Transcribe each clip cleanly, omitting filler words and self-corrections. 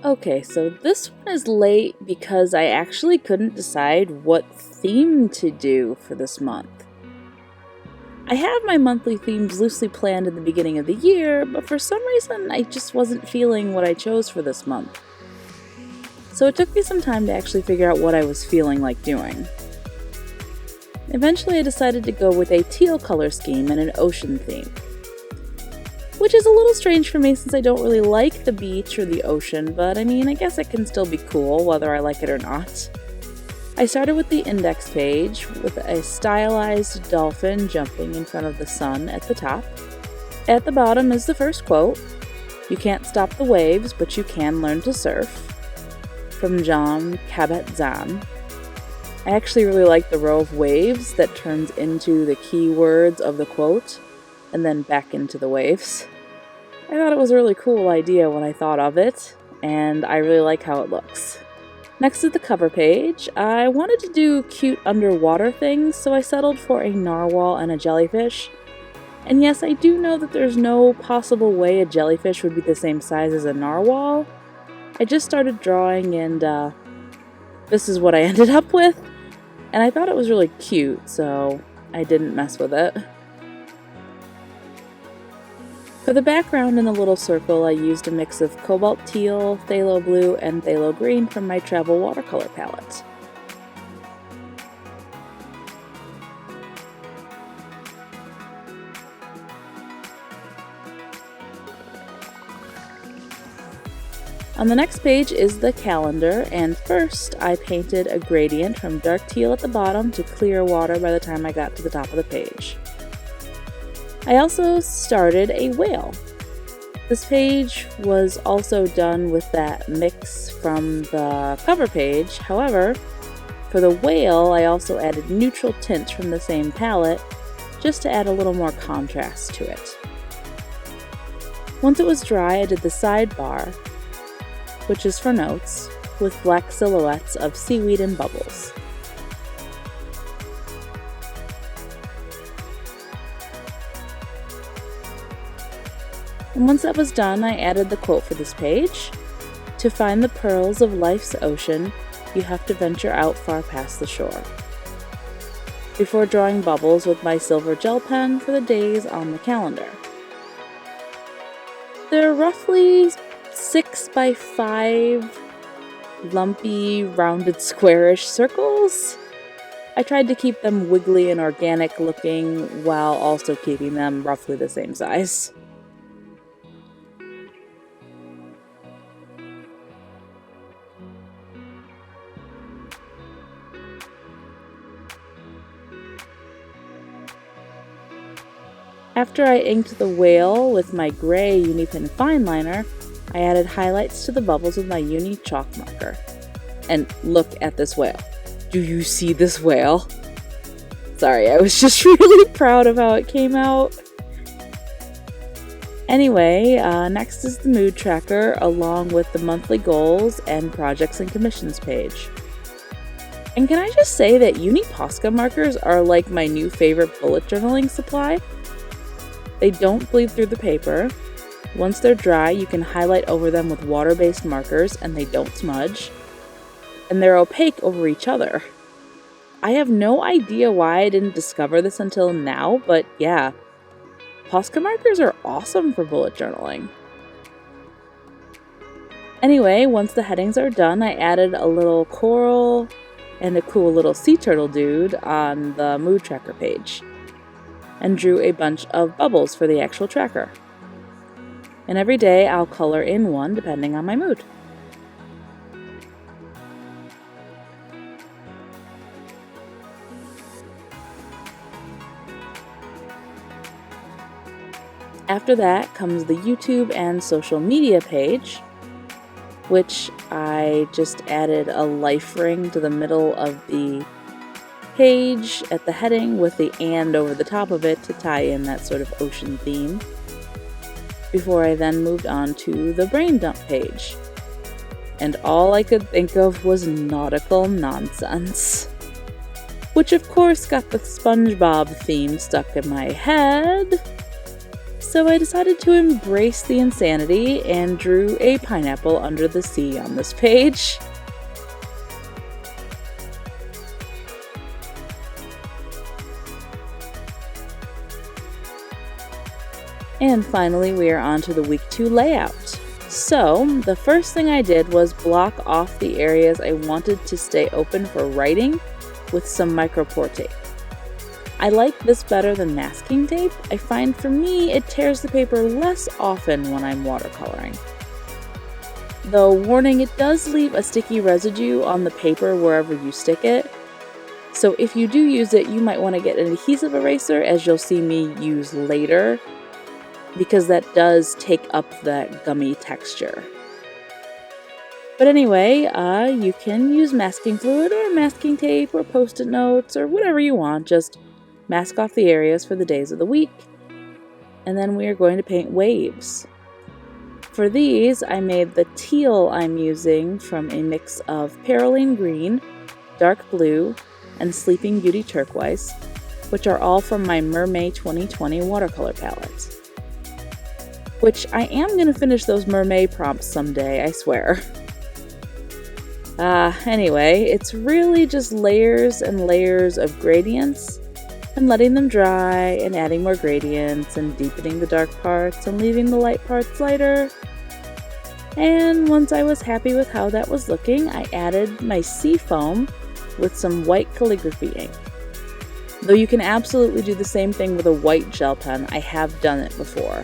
Okay, so this one is late because I actually couldn't decide what theme to do for this month. I have my monthly themes loosely planned in the beginning of the year, but for some reason I just wasn't feeling what I chose for this month. So it took me some time to actually figure out what I was feeling like doing. Eventually I decided to go with a teal color scheme and an ocean theme, which is a little strange for me since I don't really like the beach or the ocean, but I mean, I guess it can still be cool whether I like it or not. I started with the index page with a stylized dolphin jumping in front of the sun at the top. At the bottom is the first quote, "You can't stop the waves, but you can learn to surf," from John Kabat-Zinn. I actually really like the row of waves that turns into the key words of the quote, and then back into the waves. I thought it was a really cool idea when I thought of it, and I really like how it looks. Next is the cover page. I wanted to do cute underwater things, so I settled for a narwhal and a jellyfish. And yes, I do know that there's no possible way a jellyfish would be the same size as a narwhal. I just started drawing and this is what I ended up with. And I thought it was really cute, so I didn't mess with it. For the background in the little circle, I used a mix of Cobalt teal, Pthalo blue, and Pthalo green from my travel watercolor palette. On the next page is the calendar, and first I painted a gradient from dark teal at the bottom to clear water by the time I got to the top of the page. I also started a whale. This page was also done with that mix from the cover page. However, for the whale, I also added neutral tints from the same palette just to add a little more contrast to it. Once it was dry, I did the sidebar, which is for notes, with black silhouettes of seaweed and bubbles. And once that was done, I added the quote for this page. "To find the pearls of life's ocean, you have to venture out far past the shore," before drawing bubbles with my silver gel pen for the days on the calendar. They're roughly 6 by 5 lumpy, rounded, squarish circles. I tried to keep them wiggly and organic looking while also keeping them roughly the same size. After I inked the whale with my gray Unipen fine liner, I added highlights to the bubbles with my Uni chalk marker. And look at this whale. Do you see this whale? Sorry, I was just really proud of how it came out. Anyway, next is the mood tracker along with the monthly goals and projects and commissions page. And can I just say that Uni Posca markers are like my new favorite bullet journaling supply? They don't bleed through the paper. Once they're dry, you can highlight over them with water-based markers and they don't smudge. And they're opaque over each other. I have no idea why I didn't discover this until now, but yeah. Posca markers are awesome for bullet journaling. Anyway, once the headings are done, I added a little coral and a cool little sea turtle dude on the mood tracker page, and drew a bunch of bubbles for the actual tracker. And every day I'll color in one depending on my mood. After that comes the YouTube and social media page, which I just added a life ring to the middle of the page at the heading with the "and" over the top of it to tie in that sort of ocean theme, before I then moved on to the brain dump page. And all I could think of was nautical nonsense, which of course got the SpongeBob theme stuck in my head. So I decided to embrace the insanity and drew a pineapple under the sea on this page. And finally, we are on to the week 2 layout. So the first thing I did was block off the areas I wanted to stay open for writing with some micropore tape. I like this better than masking tape. I find for me it tears the paper less often when I'm watercoloring. Though warning, it does leave a sticky residue on the paper wherever you stick it. So if you do use it, you might want to get an adhesive eraser, as you'll see me use later, because that does take up that gummy texture. But anyway, you can use masking fluid or masking tape or post-it notes or whatever you want. Just mask off the areas for the days of the week. And then we are going to paint waves. For these, I made the teal I'm using from a mix of Perylene Green, Dark Blue, and Sleeping Beauty Turquoise, which are all from my Mermaid 2020 watercolor palette. Which I am going to finish those mermaid prompts someday, I swear. Anyway, it's really just layers and layers of gradients and letting them dry and adding more gradients and deepening the dark parts and leaving the light parts lighter. And once I was happy with how that was looking, I added my sea foam with some white calligraphy ink. Though you can absolutely do the same thing with a white gel pen, I have done it before.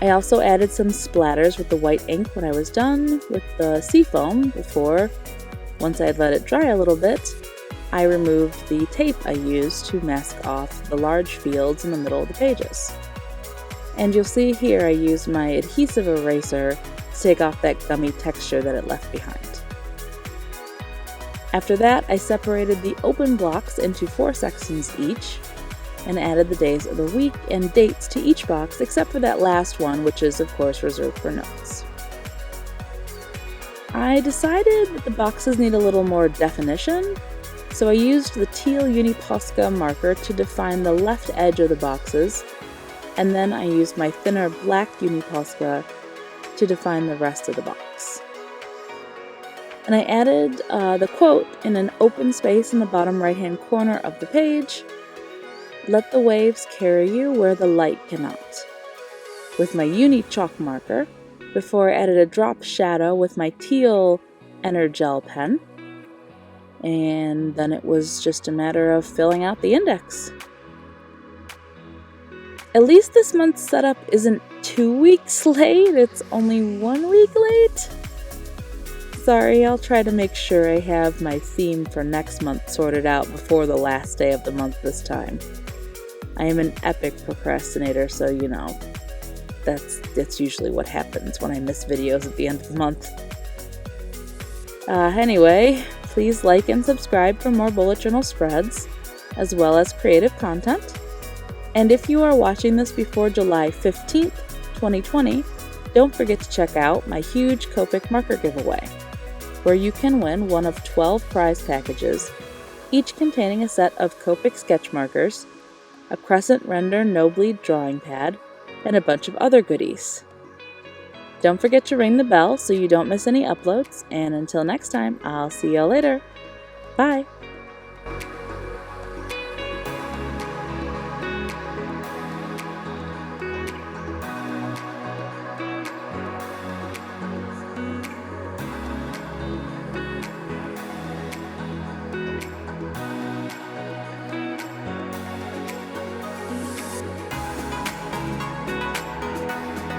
I also added some splatters with the white ink when I was done with the sea foam before. Once I had let it dry a little bit, I removed the tape I used to mask off the large fields in the middle of the pages. And you'll see here I used my adhesive eraser to take off that gummy texture that it left behind. After that, I separated the open blocks into 4 sections each, and added the days of the week and dates to each box except for that last one, which is of course reserved for notes. I decided that the boxes need a little more definition, so I used the teal Uniposca marker to define the left edge of the boxes, and then I used my thinner black Uniposca to define the rest of the box. And I added the quote in an open space in the bottom right hand corner of the page, "Let the waves carry you where the light cannot," with my uni chalk marker, before I added a drop shadow with my teal Energel pen, and then it was just a matter of filling out the index. At least this month's setup isn't 2 weeks late, it's only 1 week late. Sorry, I'll try to make sure I have my theme for next month sorted out before the last day of the month this time. I am an epic procrastinator, so you know, that's usually what happens when I miss videos at the end of the month. Anyway, please like and subscribe for more bullet journal spreads, as well as creative content. And if you are watching this before July 15th, 2020, don't forget to check out my huge Copic marker giveaway, where you can win one of 12 prize packages, each containing a set of Copic sketch markers, a Crescent Render No Bleed drawing pad, and a bunch of other goodies. Don't forget to ring the bell so you don't miss any uploads, and until next time, I'll see y'all later. Bye!